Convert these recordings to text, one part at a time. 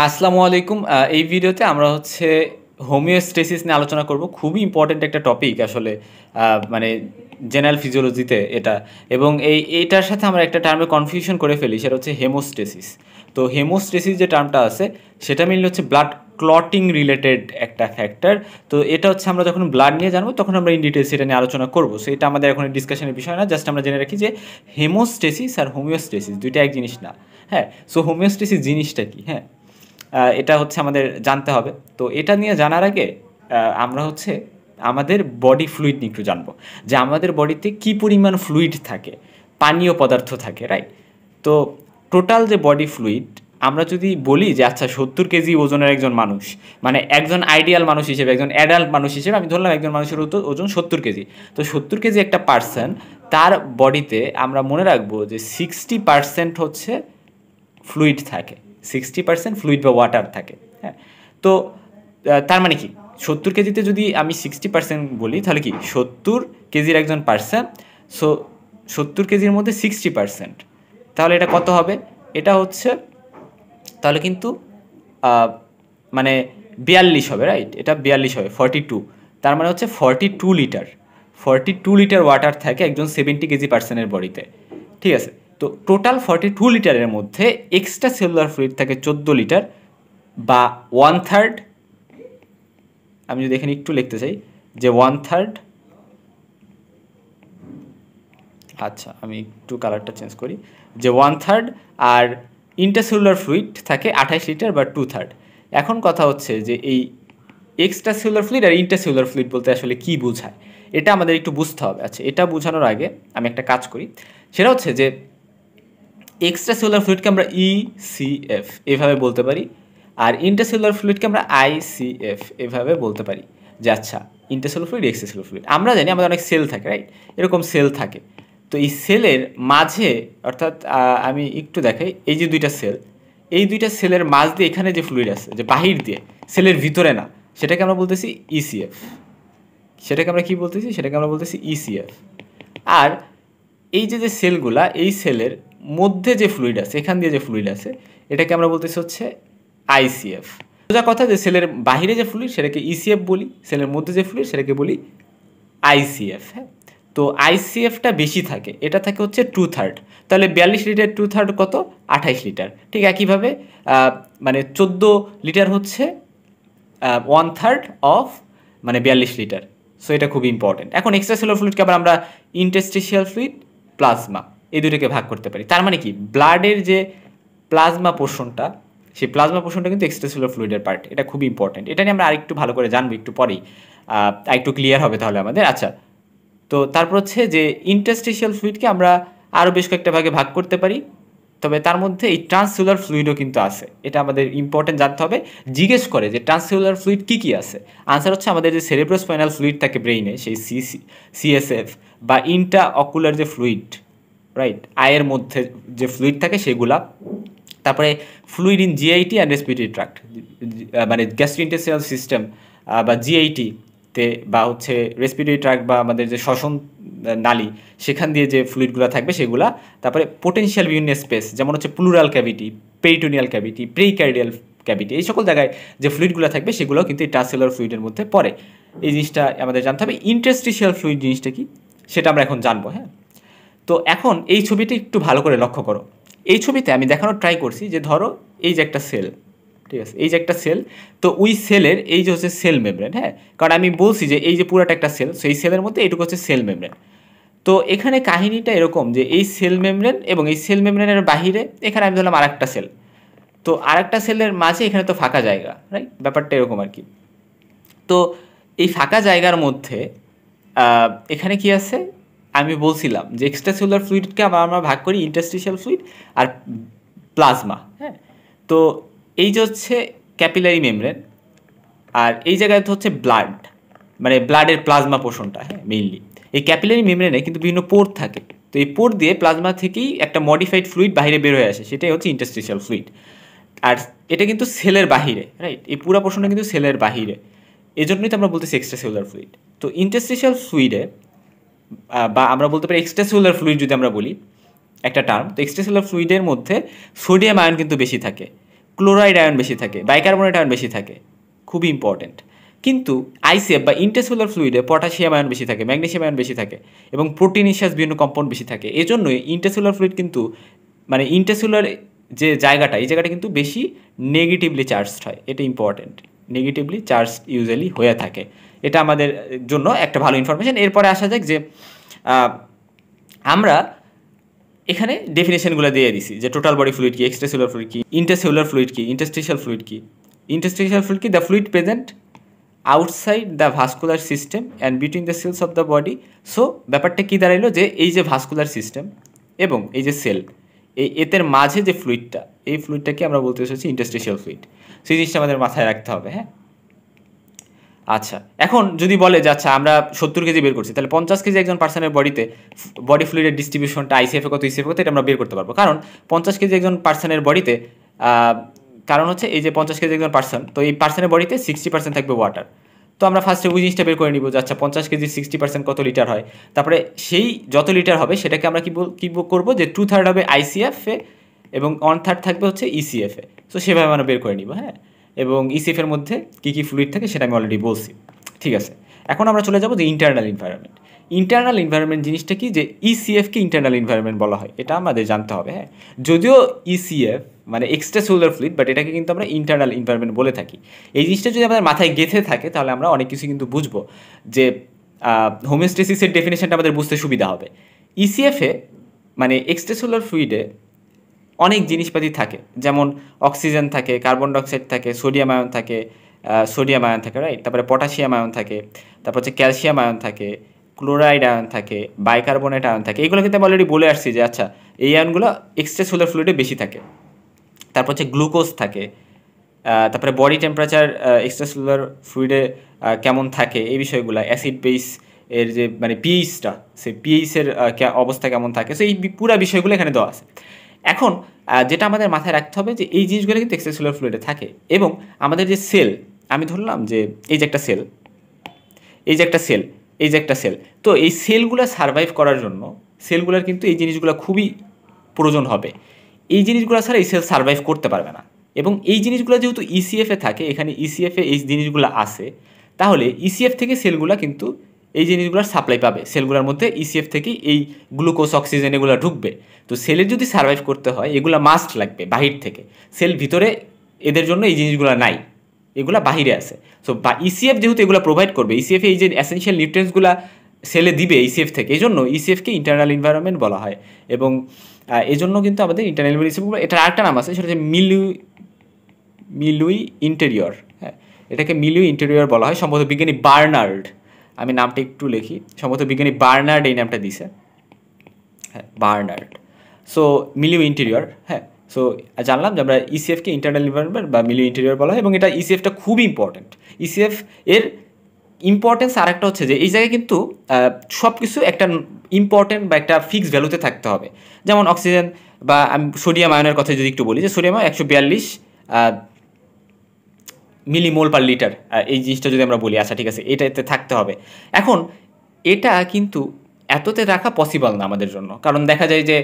আসসালামু আলাইকুম। এই ভিডিওতে আমরা হোমিওস্টেসিস নিয়ে আলোচনা করব। খুবই ইম্পর্ট্যান্ট একটা টপিক আসলে, মানে জেনারেল ফিজিওলজিতে এটা। এবং এইটার সাথে আমরা একটা টার্মে কনফিউশন করে ফেলি, সেটা হচ্ছে হেমোস্টেসিস। তো হেমোস্টেসিস যে টার্মটা আছে সেটা মেনলি হচ্ছে ব্লাড ক্লটিং রিলেটেড একটা ফ্যাক্টর। তো এটা হচ্ছে আমরা যখন ব্লাড নিয়ে জানবো তখন আমরা ইন ডিটেলস এটা নিয়ে আলোচনা করবো। সো এটা আমাদের এখন ডিসকাশনের বিষয় না, জাস্ট আমরা জেনে রাখি যে হেমোস্টেসিস আর হোমিওস্টেসিস দুইটা এক জিনিস না। হ্যাঁ, সো হোমিওস্টেসিস জিনিসটা কি? হ্যাঁ, এটা হচ্ছে আমাদের জানতে হবে। তো এটা নিয়ে জানার আগে আমরা আমাদের বডি ফ্লুইড নিয়ে একটু জানবো, যে আমাদের বডিতে কি পরিমাণ ফ্লুইড থাকে, পানীয় পদার্থ থাকে, রাইট? তো টোটাল যে বডি ফ্লুইড, আমরা যদি বলি যে আচ্ছা 70 কেজি ওজনের একজন মানুষ, মানে একজন আইডিয়াল মানুষ হিসেবে, একজন অ্যাডাল্ট মানুষ হিসেবে আমি ধরলাম একজন মানুষের ওজন 70 কেজি। তো 70 কেজি একটা পার্সন, তার বডিতে আমরা মনে রাখবো যে 60% হচ্ছে ফ্লুইড থাকে, 60% ফ্লুইড বা ওয়াটার থাকে। হ্যাঁ, তো তার মানে কি 70 কেজিতে যদি আমি 60% বলি তাহলে কি 70 কেজির একজন পার্সন, সো 70 কেজির মধ্যে 60%, তাহলে এটা কত হবে? এটা হচ্ছে তাহলে কিন্তু মানে 42 হবে, রাইট? এটা 42 হবে, 42। তার মানে হচ্ছে 42 লিটার, 42 লিটার ওয়াটার থাকে একজন 70 কেজি পার্সনের বডিতে। ঠিক আছে, তো টোটাল 42 লিটারের মধ্যে এক্সট্রা সেলুলার ফ্লুইড থাকে 14 লিটার, বা 1/3। আমি যদি এখানে একটু লিখতে চাই যে 1/3, আচ্ছা আমি একটু কালারটা চেঞ্জ করি, যে 1/3। আর ইন্টারসেলুলার ফ্লুইড থাকে 28 লিটার বা 2/3। এখন কথা হচ্ছে যে এই এক্সট্রা সেলুলার ফ্লুইড আর ইন্টারসেলুলার ফ্লুইড বলতে আসলে কী বোঝায়, এটা আমাদের একটু বুঝতে হবে। আচ্ছা, এটা বোঝানোর আগে আমি একটা কাজ করি, সেটা হচ্ছে যে এক্সট্রা সেলুলার ফ্লুইডকে আমরা ইসিএফ এভাবে বলতে পারি, আর ইন্টারসেলুলার ফ্লুইডকে আমরা আইসিএফ এভাবে বলতে পারি। যে আচ্ছা, intercellular fluid, extra cellular fluid, আমরা জানি আমাদের অনেক সেল থাকে, রাইট? এরকম সেল থাকে। তো এই সেলের মাঝে, অর্থাৎ আমি একটু দেখাই, এই যে দুইটা সেল, এই দুইটা সেলের মাঝ দিয়ে এখানে যে ফ্লুইড আছে, যে বাহির দিয়ে, সেলের ভিতরে না, সেটাকে আমরা বলতেছি ইসিএফ। সেটাকে আমরা কি বলতেছি? সেটাকে আমরা বলতেছি ইসিএফ। আর এই যে যে সেলগুলা, এই সেলের মধ্যে যে ফ্লুইড আছে, এখান দিয়ে যে ফ্লুইড আছে, এটাকে আমরা বলতেছি হচ্ছে আইসিএফ। সোজা কথা, যে সেলের বাহিরে যে ফ্লুইড সেটাকে ইসিএফ বলি, সেলের মধ্যে যে ফ্লুইড সেটাকে বলি আইসিএফ। হ্যাঁ, তো আইসিএফটা বেশি থাকে, এটা থাকে হচ্ছে 2/3। তাহলে 42 লিটার 2/3 কত? 28 লিটার। ঠিক একইভাবে মানে 14 লিটার হচ্ছে 1/3 অফ মানে 42 লিটার। সো এটা খুবই ইম্পর্টেন্ট। এখন এক্সট্রা সেলুলার ফ্লুইডকে আবার আমরা ইন্টারস্টিশিয়াল ফ্লুইড, প্লাজমা, এই দুটোকে ভাগ করতে পারি। তার মানে কি, ব্লাডের যে প্লাজমা পোর্শনটা, সেই প্লাজমা পোর্শনটা কিন্তু এক্সট্রা সেলুলার ফ্লুইডের পার্ট। এটা খুবই ইম্পর্টেন্ট, এটা নিয়ে আমরা আরেকটু ভালো করে জানবো একটু পরেই, আরেকটু ক্লিয়ার হবে তাহলে আমাদের। আচ্ছা, তো তারপর হচ্ছে যে ইন্টারস্টিশিয়াল ফ্লুইডকে আমরা আরও বেশ কয়েকটা ভাগে ভাগ করতে পারি, তবে তার মধ্যে এই ট্রান্সসেলুলার ফ্লুইডও কিন্তু আছে। এটা আমাদের ইম্পর্টেন্ট জানতে হবে। জিজ্ঞেস করে যে ট্রান্সসেলুলার ফ্লুইড কী কী আছে, আনসার হচ্ছে আমাদের যে সেরেব্রোস্পাইনাল ফ্লুইড থাকে ব্রেইনে, সেই সিএসএফ, বা ইন্টা অকুলার যে ফ্লুইড, রাইট, আয়ের মধ্যে যে ফ্লুইড থাকে সেগুলা। তারপরে fluid in GIT and respiratory tract, মানে গ্যাস্ট্রোইন্টেস্টাইনাল সিস্টেম বা জিআইটিতে, বা হচ্ছে রেসপিরেটরি ট্র্যাক্ট বা আমাদের যে শ্বসন নালী, সেখান দিয়ে যে ফ্লুইডগুলো থাকবে সেগুলা। তারপরে পোটেনশিয়াল বিভিন্ন স্পেস, যেমন হচ্ছে pleural cavity, peritoneal cavity, pericardial cavity, এই সকল জায়গায় যে ফ্লুইডগুলো থাকবে সেগুলো কিন্তু এই ট্রান্সসেলুলার ফ্লুইডের মধ্যে পড়ে। এই জিনিসটা আমাদের জানতে হবে। ইন্টারস্টিশিয়াল ফ্লুইড জিনিসটা কি, সেটা আমরা এখন জানবো। হ্যাঁ, তো এখন এই ছবিটা একটু ভালো করে লক্ষ্য করো। এই ছবিতে আমি দেখানোর ট্রাই করছি যে ধরো এই যে একটা সেল, ঠিক আছে, এই যে একটা সেল, তো ওই সেলের এই যে হচ্ছে সেল মেমব্রেন। হ্যাঁ, কারণ আমি বলছি যে এই যে পুরাটা একটা সেল, সেই সেলের মধ্যে এইটুকু হচ্ছে সেল মেমব্রেন। তো এখানে কাহিনীটা এরকম যে এই সেল মেমব্রেন এবং এই সেল মেমব্রেনের বাহিরে এখানে আমি ধরলাম আরেকটা সেল, তো আরেকটা সেলের মাঝে এখানে তো ফাঁকা জায়গা, রাইট? ব্যাপারটা এরকম আর কি। তো এই ফাঁকা জায়গার মধ্যে এখানে কি আছে, আমি বলছিলাম যে এক্সট্রা সেলুলার ফ্লুইডকে আমরা ভাগ করি ইন্টারস্টিশিয়াল ফ্লুইড আর প্লাজমা। হ্যাঁ, তো এই যে হচ্ছে ক্যাপিলারি মেমব্রেন, আর এই জায়গায় তো হচ্ছে ব্লাড, মানে ব্লাডের প্লাজমা পোর্শনটা। হ্যাঁ, মেইনলি এই ক্যাপিলারি মেমব্রেনে কিন্তু বিভিন্ন পোর থাকে, তো এই পোর দিয়ে প্লাজমা থেকেই একটা মডিফাইড ফ্লুইড বাইরে বের হয়ে আসে, সেটাই হচ্ছে ইন্টারস্টিশিয়াল ফ্লুইড। আর এটা কিন্তু সেলের বাহিরে, রাইট? এই পুরো পোর্শনটা কিন্তু সেলের বাহিরে, এই জন্যই তো আমরা বলতেছি এক্সট্রা সেলুলার ফ্লুইড। তো ইন্টারস্টিশিয়াল ফ্লুইডে, বা আমরা বলতে পারি এক্সট্রা সেলুলার ফ্লুইড যদি আমরা বলি একটা টার্ম, তো এক্সট্রা সেলুলার ফ্লুইডের মধ্যে সোডিয়াম আয়ন কিন্তু বেশি থাকে, ক্লোরাইড আয়ন বেশি থাকে, বাইকার্বনেট আয়ন বেশি থাকে, খুবই ইম্পর্টেন্ট। কিন্তু আইসিএফ বা ইন্টারসেলুলার ফ্লুইডে পটাশিয়াম আয়ন বেশি থাকে, ম্যাগনেসিয়াম আয়ন বেশি থাকে এবং প্রোটিনিশিয়াস বিভিন্ন কম্পাউন্ড বেশি থাকে। এজন্যই ইন্টারসেলুলার ফ্লুইড কিন্তু মানে ইন্টারসেলুলার যে জায়গাটা, এই জায়গাটা কিন্তু বেশি নেগেটিভলি চার্জড হয়। এটা ইম্পর্টেন্ট, নেগেটিভলি চার্জ ইউজুয়ালি হয়ে থাকে। এটা আমাদের জন্য একটা ভালো ইনফরমেশন। এরপরে আসা যাক যে আমরা এখানে ডেফিনেশনগুলো দিয়ে দিছি যে টোটাল বডি ফ্লুইড কি, এক্সট্রাসেলুলার ফ্লুইড কি, ইন্টারসেলুলার ফ্লুইড কি, ইন্টারস্টিশিয়াল ফ্লুইড কি। ইন্টারস্টিশিয়াল ফ্লুইড কি? The fluid present outside the vascular system and between the cells of the body. So ব্যাপারটা কী দাঁড়াইলো যে এই যে ভাস্কুলার সিস্টেম এবং এই যে সেল, এদের মাঝে যে ফ্লুইডটা, এই ফ্লুইডটাকে আমরা বলতে চাইছি ইন্টারস্টিশিয়াল ফ্লুইড। সেই জিনিসটা আমাদের মাথায় রাখতে হবে। হ্যাঁ, আচ্ছা, এখন যদি বলে যে আচ্ছা আমরা 70 কেজি বের করছি, তাহলে 50 কেজি একজন পার্সনের বডিতে বডি ফ্লুইডের ডিস্ট্রিবিউশনটা আইসিএফে কত, ইসিএফে কত, এটা আমরা বের করতে পারবো। কারণ 50 কেজি একজন পার্সনের বডিতে, কারণ হচ্ছে এই যে 50 কেজি একজন পার্সন, তো এই পার্সনের বডিতে 60% থাকবে ওয়াটার। তো আমরা ফার্স্টে ওই জিনিসটা বের করে নিব যে আচ্ছা 50 কেজির 60% কত লিটার হয়। তারপরে সেই যত লিটার হবে সেটাকে আমরা কী করবো যে 2/3 হবে আইসিএফে এবং 1/3 থাকবে হচ্ছে ইসিএফে। সো সেভাবে আমরা বের করে নিব। হ্যাঁ, এবং ইসিএফের মধ্যে কী কী ফ্লুইড থাকে সেটা আমি অলরেডি বলছি। ঠিক আছে, এখন আমরা চলে যাব যে ইন্টারনাল এনভায়রনমেন্ট। ইন্টারনাল এনভায়রনমেন্ট জিনিসটা কি, যে ইসিএফকে ইন্টারনাল এনভায়রনমেন্ট বলা হয়, এটা আমাদের জানতে হবে। হ্যাঁ, যদিও ইসিএফ মানে এক্সট্রা সেলুলার ফ্লুইড, বাট এটাকে কিন্তু আমরা ইন্টারনাল এনভায়রনমেন্ট বলে থাকি। এই জিনিসটা যদি আমাদের মাথায় গেঁথে থাকে তাহলে আমরা অনেক কিছু কিন্তু বুঝবো, যে হোমিওস্টেসিসের ডেফিনেশনটা আমাদের বুঝতে সুবিধা হবে। ইসিএফে মানে এক্সট্রা সেলুলার ফ্লুইডে অনেক জিনিসপাতি থাকে, যেমন অক্সিজেন থাকে, কার্বন ডাইঅক্সাইড থাকে, সোডিয়াম আয়ন থাকে, রাইট। তারপরে পটাশিয়াম আয়ন থাকে, তারপর হচ্ছে ক্যালসিয়াম আয়ন থাকে, ক্লোরাইড আয়ন থাকে, বাইকার্বনেট আয়ন থাকে। এগুলো কিন্তু আমি অলরেডি বলে আসছি যে আচ্ছা এই আয়নগুলো এক্সট্রা সেলুলার ফ্লুইডে বেশি থাকে। তারপর হচ্ছে গ্লুকোজ থাকে, তারপরে বডি টেম্পারেচার এক্সট্রা সেলুলার ফ্লুইডে কেমন থাকে এই বিষয়গুলো, অ্যাসিড বেস এর যে মানে পিএইচটা, সেই পিএইচের অবস্থা কেমন থাকে, সো এই পুরো বিষয়গুলো এখানে দেওয়া আছে। এখন যেটা আমাদের মাথায় রাখতে হবে যে এই জিনিসগুলো কিন্তু এক্সট্রাসেলুলার ফ্লুইডে থাকে। এবং আমাদের যে সেল, আমি ধরলাম যে এই যে একটা সেল, এই যে একটা সেল, এই যে একটা সেল, তো এই সেলগুলো সারভাইভ করার জন্য সেলগুলোর কিন্তু এই জিনিসগুলো খুবই প্রয়োজন হবে। এই জিনিসগুলো ছাড়া এই সেল সারভাইভ করতে পারবে না। এবং এই জিনিসগুলো যেহেতু ইসিএফে থাকে, এখানে ইসিএফে এই জিনিসগুলো আসে, তাহলে ইসিএফ থেকে সেলগুলো কিন্তু এই জিনিসগুলোর সাপ্লাই পাবে। সেলগুলোর মধ্যে ইসিএফ থেকে এই গ্লুকোজ, অক্সিজেন এগুলো ঢুকবে। তো সেলের যদি সার্ভাইভ করতে হয় এগুলো মাস্ট লাগবে বাহির থেকে। সেল ভিতরে এদের জন্য এই জিনিসগুলো নাই, এগুলো বাহিরে আছে। সো ইসিএফ যেহেতু এগুলো প্রোভাইড করবে, ইসিএফ এই যে এসেনশিয়াল নিউট্রিয়েন্টসগুলো সেলে দিবে ইসিএফ থেকে, এই জন্য ইসিএফকে ইন্টারনাল এনভায়রনমেন্ট বলা হয়। এবং এই জন্য কিন্তু আমাদের ইন্টারনাল এনভায়রনমেন্ট, এটার আরেকটা নাম আছে, সেটা হচ্ছে মিলুই ইন্টেরিয়র। হ্যাঁ, এটাকে মিলুই ইন্টেরিয়র বলা হয়। সম্ভবত বিজ্ঞানী বার্নার্ড, আমি নামটা একটু লিখি, সম্ভবত বিজ্ঞানী বার্নার্ড এই নামটা দিছে। হ্যাঁ, বার্নার্ড। So milieu interior. হ্যাঁ, সো জানলাম যে আমরা ইসিএফকে ইন্টারনাল এনভায়রনমেন্ট বা মিলিউ ইন্টেরিয়র বলা হয়। এবং এটা ইসিএফটা খুবই ইম্পর্টেন্ট। ইসিএফ এর ইম্পর্টেন্স আর একটা হচ্ছে যে এই জায়গায় কিন্তু সব কিছু একটা ইম্পর্টেন্ট বা একটা ফিক্সড ভ্যালুতে থাকতে হবে। যেমন অক্সিজেন বা আমি সোডিয়াম আয়নের কথা যদি একটু বলি, যে সোডিয়াম 142 মিলিমোল পার লিটার, এই জিনিসটা যদি আমরা বলি, আচ্ছা ঠিক আছে, এটাতে থাকতে হবে। এখন এটা কিন্তু এততে রাখা পসিবল না আমাদের জন্য, কারণ দেখা যায় যে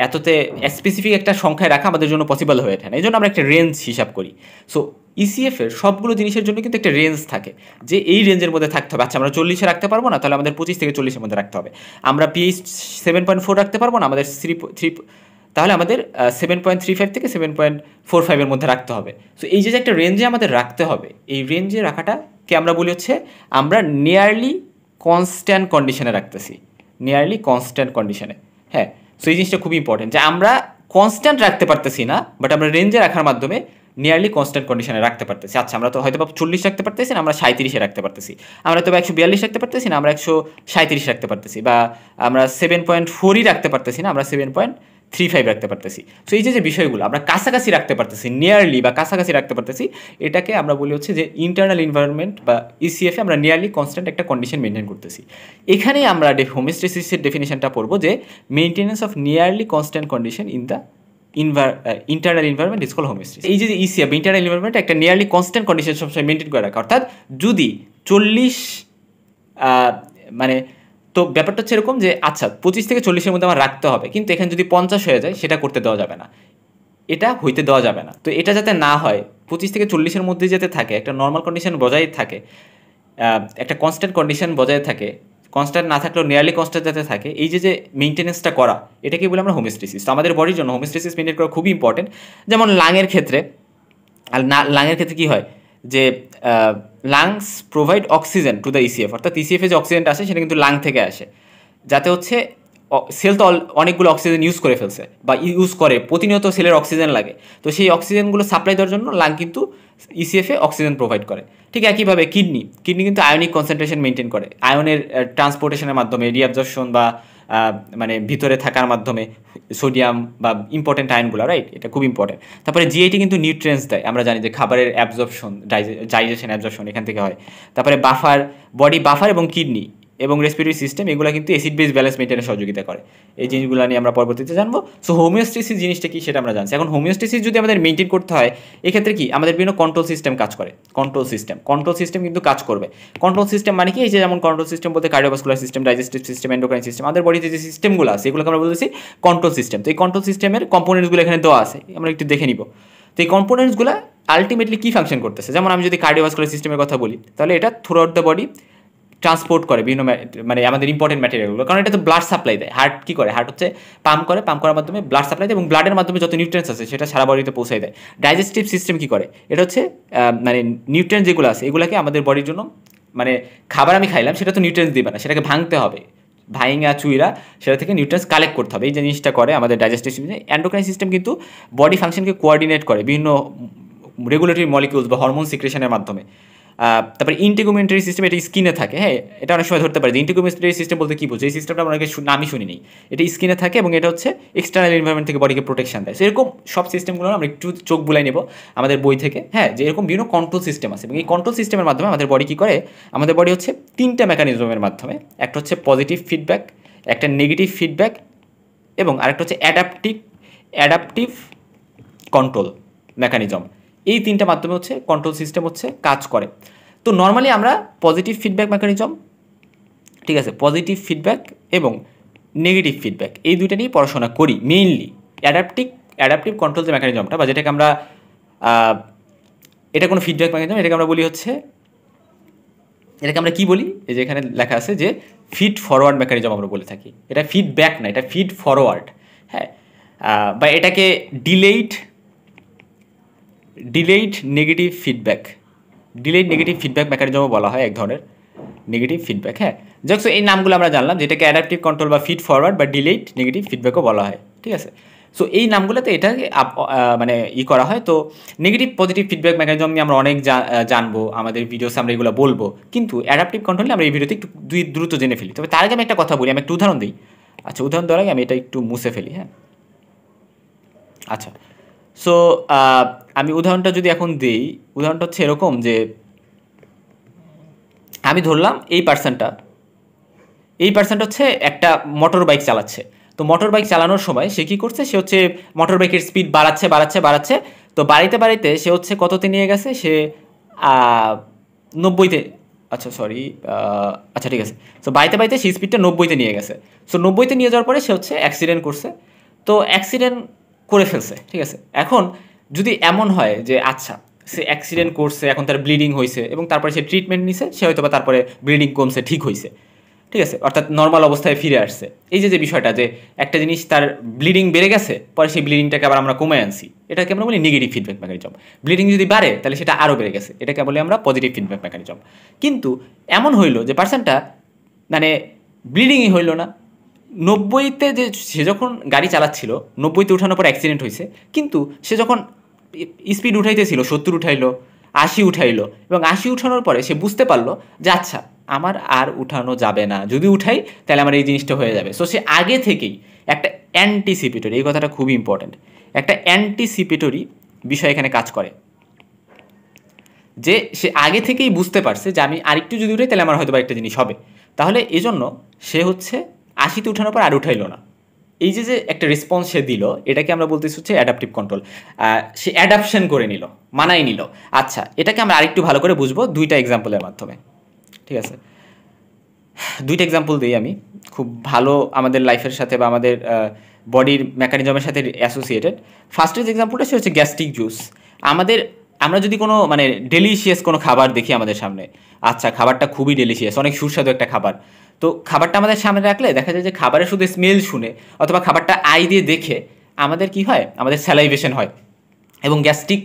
এততে স্পেসিফিক একটা সংখ্যায় রাখা আমাদের জন্য পসিবল হয়ে ওঠে না। এই জন্য আমরা একটা রেঞ্জ হিসাব করি। সো ইসিএফের সবগুলো জিনিসের জন্য কিন্তু একটা রেঞ্জ থাকে, যে এই রেঞ্জের মধ্যে থাকতে হবে। আচ্ছা আমরা 40-এ রাখতে পারবো না, তাহলে আমাদের 25 থেকে 40-এর মধ্যে রাখতে হবে। আমরা পিএইচ 7.4 রাখতে পারবো না, আমাদের 3, তাহলে আমাদের 7.35 থেকে 7.45-এর মধ্যে রাখতে হবে। সো এই যে একটা রেঞ্জে আমাদের রাখতে হবে, এই রেঞ্জে রাখাটাকে আমরা বলি হচ্ছে আমরা নিয়ারলি কনস্ট্যান্ট কন্ডিশনে রাখতেছি, নিয়ারলি কনস্ট্যান্ট কন্ডিশনে। হ্যাঁ, সো এই জিনিসটা খুবই ইম্পর্টেন্ট, যে আমরা কনস্ট্যান্ট রাখতে পারতেছি না, বাট আমরা রেঞ্জে রাখার মাধ্যমে নিয়ারলি কনস্ট্যান্ট কন্ডিশনে রাখতে পারতেছি। আচ্ছা আমরা তো হয়তো 40 রাখতে পারতেছি না, আমরা 37-এ রাখতে পারতেছি। আমরা তো 142 রাখতে পারতেছি না, আমরা 137 রাখতে পারতেছি। বা আমরা 7.4-ই রাখতে পারতেছি না, আমরা 7.35 রাখতে পারতেছি। সো এই যে বিষয়গুলো আমরা কাছাকাছি রাখতে পারতেছি, নিয়ারলি বা কাছাকাছি রাখতে পারতেছি, এটাকে আমরা বলি হচ্ছে যে ইন্টারনাল এনভায়রনমেন্ট বা ইসিএফে আমরা নিয়ারলি কনস্ট্যান্ট একটা কন্ডিশন মেনটেন করতেছি। এখানেই আমরা হোমিওস্টেসিসের ডেফিনেশনটা পড়বো, যে maintenance of nearly constant condition in the internal environment is called homeostasis. এই যে ইসিএফ ইন্টারনাল এনভায়রনমেন্ট একটা নিয়ারলি কনস্ট্যান্ট কন্ডিশন সবসময় মেনটেন করে রাখা। অর্থাৎ যদি 40 মানে, তো ব্যাপারটা হচ্ছে এরকম যে আচ্ছা 25 থেকে 40-এর মধ্যে আমার রাখতে হবে, কিন্তু এখানে যদি 50 হয়ে যায় সেটা করতে দেওয়া যাবে না। এটা হইতে দেওয়া যাবে না। তো এটা যাতে না হয় 25 থেকে 40-এর মধ্যে যাতে থাকে, একটা নর্মাল কন্ডিশন বজায় থাকে, একটা কনস্ট্যান্ট কন্ডিশন বজায় থাকে, কনস্ট্যান্ট না থাকলেও নিয়ারলি কনস্ট্যান্ট যাতে থাকে, এই যে মেইনটেনেন্সটা করা, এটাকে বলে আমরা হোমিওস্টেসিস। তো আমাদের বডির জন্য হোমিওস্টেসিস মেনটেন করা খুবই ইম্পর্টেন্ট। যেমন লাংয়ের ক্ষেত্রে, আর লাংয়ের ক্ষেত্রে কী হয় যে lungs provide oxygen to the ECF, অর্থাৎ ইসিএফে যে অক্সিজেনটা আসে সেটা কিন্তু লাং থেকে আসে, যাতে হচ্ছে সেল তো অনেকগুলো অক্সিজেন ইউজ করে ফেলছে বা ইউজ করে, প্রতিনিয়ত সেলের অক্সিজেন লাগে। তো সেই অক্সিজেনগুলো সাপ্লাই দেওয়ার জন্য লাং কিন্তু ইসিএফে অক্সিজেন প্রোভাইড করে। ঠিক একইভাবে কিডনি কিন্তু আয়নিক কনসেন্ট্রেশন মেনটেন করে, আয়নের ট্রান্সপোর্টেশনের মাধ্যমে, রিঅ্যাবজর্পশন বা মানে ভিতরে থাকার মাধ্যমে সোডিয়াম বা ইম্পর্টেন্ট আয়নগুলো, রাইট, এটা খুব ইম্পর্টেন্ট। তারপরে জিআইটি কিন্তু নিউট্রিয়েন্টস দেয়, আমরা জানি যে খাবারের অ্যাবজর্পশন, ডাইজেশন, অ্যাবজর্পশন এখান থেকে হয়। তারপরে বাফার, বডি বাফার এবং কিডনি এবং রেসপিরেটরি সিস্টেম, এগুলো কিন্তু অ্যাসিড বেস ব্যালেন্স মেনটেনে সহযোগিতা করে। এই জিনিসগুলো নিয়ে আমরা পরবর্তীতে জানবো। সো হোমিওস্টেসিস জিনিসটা কি সেটা আমরা জানছি। এখন হোমিওস্টেসিস যদি আমাদের মেনটেন করতে হয়, এক্ষেত্রে কি আমাদের বিভিন্ন কন্ট্রোল সিস্টেম কাজ করে। কন্ট্রোল সিস্টেম কিন্তু কাজ করবে। কন্ট্রোল সিস্টেম মানে কি, এই যে যেমন কন্ট্রোল সিস্টেম বলতে cardiovascular system, digestive system, endocrine system, আমাদের বডিতে যে সিস্টেমগুলো আছে এগুলোকে আমরা বলতেছি কন্ট্রোল সিস্টেম। তো এই কন্ট্রোল সিস্টেমের কম্পোনেন্টসগুলো এখানে দেওয়া আছে, আমরা একটু দেখে নিব। তো এই কম্পোনেন্টসগুলো আলটিমেটলি কী ফাংশন করতেছে, যেমন আমি যদি কার্ডিওভাস্কুলার সিস্টেমের কথা বলি, তাহলে এটা through out the body transport করে বিভিন্ন মানে আমাদের ইম্পর্টেন্ট ম্যাটেরিয়ালগুলো, কারণ এটা তো ব্লাড সাপ্লাই দেয়। হার্ট কী করে, হার্ট হচ্ছে পাম্প করার মাধ্যমে ব্লাড সাপ্লাই দেয় এবং ব্লাডের মাধ্যমে যত নিউট্রিয়েন্টস আছে সেটা সারা বডিতে পৌঁছায় দেয়। ডাইজেস্টিভ সিস্টেম কী করে, এটা হচ্ছে মানে নিউট্রিয়েন্টস যেগুলো আছে এগুলোকে আমাদের বডির জন্য, মানে খাবার আমি খাইলাম সেটা তো নিউট্রিয়েন্টস দিবে না, সেটাকে ভাঙতে হবে, ভাইঙ্গা চুইরা সেটা থেকে নিউট্রিয়েন্টস কালেক্ট করতে হবে। এই জিনিসটা করে আমাদের ডাইজেস্টিভ সিস্টেম। এন্ডোক্রাইন সিস্টেম কিন্তু বডি ফাংশনকে কোঅর্ডিনেট করে বিভিন্ন রেগুলেটরি মলিকিউলস বা হরমোন সিক্রেশনের মাধ্যমে। তারপরে ইন্টিগুমেন্টারি সিস্টেম, এটা স্কিনে থাকে। হ্যাঁ, এটা অনেক সময় ধরতে পারে যে ইন্টিগুমেন্টারি সিস্টেম বলতে কী বোঝে, এই সিস্টেমটা আমরা নামই শুনিনি। এটা স্কিনে থাকে এবং এটা হচ্ছে এক্সটার্নাল এনভায়রনমেন্ট থেকে বডিকে প্রোটেকশন দেয়। সেরকম সব সিস্টেমগুলো আমরা একটু চোখ বুলাই নেব আমাদের বই থেকে। হ্যাঁ, যে এরকম বিভিন্ন কন্ট্রোল সিস্টেম আছে এবং এই কন্ট্রোল সিস্টেমের মাধ্যমে আমাদের বডি কী করে, আমাদের বডি হচ্ছে 3টা মেকানিজমের মাধ্যমে, একটা হচ্ছে পজিটিভ ফিডব্যাক, একটা নেগেটিভ ফিডব্যাক এবং আরেকটা হচ্ছে অ্যাডাপটিভ কন্ট্রোল মেকানিজম। এই 3টা মাধ্যমে হচ্ছে কন্ট্রোল সিস্টেম হচ্ছে কাজ করে। তো নর্মালি আমরা পজিটিভ ফিডব্যাক মেকানিজম, ঠিক আছে, পজিটিভ ফিডব্যাক এবং নেগেটিভ ফিডব্যাক এই দুইটা নিয়ে পড়াশোনা করি মেইনলি। অ্যাডাপটিভ কন্ট্রোল যে মেকানিজমটা বা যেটাকে আমরা এটা কোনো ফিডব্যাক মেকানিজম, এটাকে আমরা বলি হচ্ছে, এটাকে আমরা কী বলি, এই যে এখানে লেখা আছে যে ফিড ফরওয়ার্ড মেকানিজম আমরা বলে থাকি। এটা ফিডব্যাক না, এটা ফিড ফরওয়ার্ড। হ্যাঁ, বা এটাকে ডিলেইড নেগেটিভ ফিডব্যাক মেকানিজমও বলা হয়, এক ধরনের নেগেটিভ ফিডব্যাক। হ্যাঁ, যাক, সো এই নামগুলো আমরা জানলাম, যেটাকে অ্যাডাপটিভ কন্ট্রোল বা ফিড ফরওয়ার্ড বা ডিলেইড নেগেটিভ ফিডব্যাকও বলা হয়। ঠিক আছে, সো এই নামগুলোতে এটাকে মানে করা হয়। তো নেগেটিভ পজিটিভ ফিডব্যাক মেকানিজম নিয়ে আমরা অনেক জানবো, আমাদের ভিডিওসে আমরা এগুলো বলবো, কিন্তু অ্যাডাপটিভ কন্ট্রোল আমরা এই ভিডিওতে একটু দ্রুত জেনে ফেলি। তবে তার আগে আমি একটা কথা বলি, আমি একটা উদাহরণ দিই। আচ্ছা, উদাহরণ দেওয়ার আগে আমি এটা একটু মুছে ফেলি। হ্যাঁ, আচ্ছা, সো আমি উদাহরণটা যদি এখন দিই, উদাহরণটা হচ্ছে এরকম যে আমি ধরলাম এই পার্সনটা হচ্ছে একটা মোটর বাইক চালাচ্ছে। তো মোটর বাইক চালানোর সময় সে কী করছে, সে হচ্ছে মোটর বাইকের স্পিড বাড়াচ্ছে। তো বাড়িতে সে হচ্ছে কততে নিয়ে গেছে, সে 90-তে, আচ্ছা ঠিক আছে, সো বাড়িতে সেই স্পিডটা 90-তে নিয়ে গেছে। সো 90-তে নিয়ে যাওয়ার পরে সে হচ্ছে অ্যাক্সিডেন্ট করছে। তো অ্যাক্সিডেন্ট করে ফেলছে, ঠিক আছে। এখন যদি এমন হয় যে আচ্ছা সে অ্যাক্সিডেন্ট করছে, এখন তার ব্লিডিং হয়েছে এবং তারপরে সে ট্রিটমেন্ট নিছে, সে হয়তো বা তারপরে ব্লিডিং কমছে, ঠিক হয়েছে, ঠিক আছে, অর্থাৎ নর্মাল অবস্থায় ফিরে আসছে। এই যে বিষয়টা, যে একটা জিনিস তার ব্লিডিং বেড়ে গেছে, পরে সেই ব্লিডিংটাকে আবার আমরা কমে আনছি, এটাকে আমরা বলি নেগেটিভ ফিডব্যাক মেকানিজম। ব্লিডিং যদি বাড়ে তাহলে সেটা আরও বেড়ে গেছে, এটাকে বলি আমরা পজিটিভ ফিডব্যাক মেকানিজম। কিন্তু এমন হইলো যে পার্সনটা মানে ব্লিডিংই হইলো না, 90-তে যে সে যখন গাড়ি চালাচ্ছিল, 90-তে উঠানোর পর অ্যাক্সিডেন্ট হয়েছে, কিন্তু সে যখন স্পিড উঠাইতেছিল 70 উঠাইলো, 80 উঠাইলো, এবং 80 উঠানোর পরে সে বুঝতে পারলো যে আচ্ছা আমার আর উঠানো যাবে না, যদি উঠাই তাহলে আমার এই জিনিসটা হয়ে যাবে। সো সে আগে থেকেই একটা অ্যান্টিসিপেটরি, এই কথাটা খুবই ইম্পর্ট্যান্ট, একটা অ্যান্টিসিপেটরি বিষয় এখানে কাজ করে, যে সে আগে থেকেই বুঝতে পারছে যে আমি আরেকটু যদি উঠাই তাহলে আমার হয়তো বা একটা জিনিস হবে, তাহলে এজন্য সে হচ্ছে 80-তে উঠানোর পর আর উঠাইলো না। এই যে একটা রেসপন্স সে দিল, এটাকে আমরা বলতেছি হচ্ছে অ্যাডাপটিভ কন্ট্রোল। সে অ্যাডাপশন করে নিল, মানাই নিল। আচ্ছা, এটাকে আমরা আরেকটু ভালো করে বুঝবো 2টা এক্সাম্পলের মাধ্যমে, ঠিক আছে। 2টা এক্সাম্পল দিই আমি, খুব ভালো আমাদের লাইফের সাথে বা আমাদের বডির মেকানিজমের সাথে অ্যাসোসিয়েটেড। ফার্স্টের যে এক্সাম্পলটা সে হচ্ছে গ্যাস্ট্রিক জুস। আমরা যদি কোনো মানে ডেলিশিয়াস কোনো খাবার দেখি আমাদের সামনে, আচ্ছা খাবারটা খুবই ডেলিশিয়াস, অনেক সুস্বাদু একটা খাবার, তো খাবারটা আমাদের সামনে রাখলে দেখা যায় যে খাবারের শুধু স্মেল শুনে অথবা খাবারটা আই দিয়ে দেখে আমাদের কি হয়, আমাদের স্যালাইভেশন হয় এবং গ্যাস্ট্রিক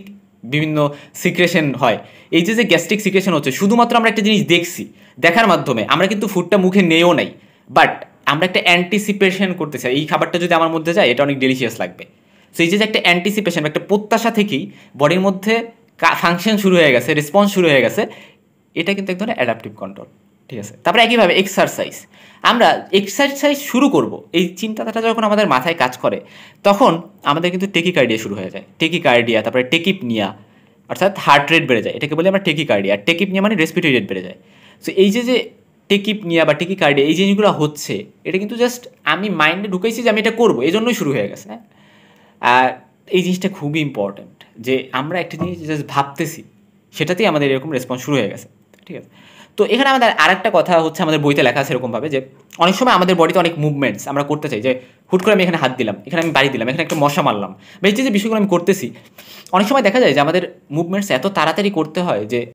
বিভিন্ন সিক্রেশন হয়। এই যে গ্যাস্ট্রিক সিক্রেশন হচ্ছে শুধুমাত্র আমরা একটা জিনিস দেখছি, দেখার মাধ্যমে আমরা কিন্তু ফুডটা মুখে নেও নাই, বাট আমরা একটা অ্যান্টিসিপেশন করতে চাই এই খাবারটা যদি আমার মধ্যে যায় এটা অনেক ডেলিশিয়াস লাগবে। সো এই যে একটা অ্যান্টিসিপেশন, একটা প্রত্যাশা থেকেই বডির মধ্যে ফাংশন শুরু হয়ে গেছে, রেসপন্স শুরু হয়ে গেছে, এটা কিন্তু এক ধরনের অ্যাডাপটিভ কন্ট্রোল। ঠিক আছে, তারপরে একইভাবে এক্সারসাইজ। আমরা এক্সারসাইজ শুরু করব এই চিন্তাটা যখন আমাদের মাথায় কাজ করে তখন আমাদের কিন্তু টেকিকার্ডিয়া শুরু হয়ে যায়। টেকিকার্ডিয়া, তারপরে টেকিপনিয়া, অর্থাৎ হার্ট রেট বেড়ে যায়, এটাকে বলি আমরা টেকিকার্ডিয়া। আর টেকিপনিয়া মানে রেসপিরেটরি রেট বেড়ে যায়। সো এই যে টেকিপনিয়া বা টেকিকার্ডিয়া এই জিনিসগুলো হচ্ছে, এটা কিন্তু জাস্ট আমি মাইন্ডে ঢুকাইছি যে আমি এটা করবো, এই জন্যই শুরু হয়ে গেছে। হ্যাঁ, আর এই জিনিসটা খুবই ইম্পর্ট্যান্ট যে আমরা একটা জিনিস জাস্ট ভাবতেছি, সেটাতেই আমাদের এরকম রেসপন্স শুরু হয়ে গেছে। ঠিক আছে, তো এখানে আমাদের আরেকটা কথা হচ্ছে, আমাদের বইতে লেখা আছে এরকমভাবে যে অনেক সময় আমাদের বডিতে অনেক মুভমেন্টস আমরা করতে চাই, যে হুট করে আমি এখানে হাত দিলাম, এখানে আমি বাড়ি দিলাম, এখানে একটা মশা মারলাম, বা এই যে বিষয়গুলো আমি করতেছি, অনেক সময় দেখা যায় যে আমাদের মুভমেন্টস এত তাড়াতাড়ি করতে হয় যে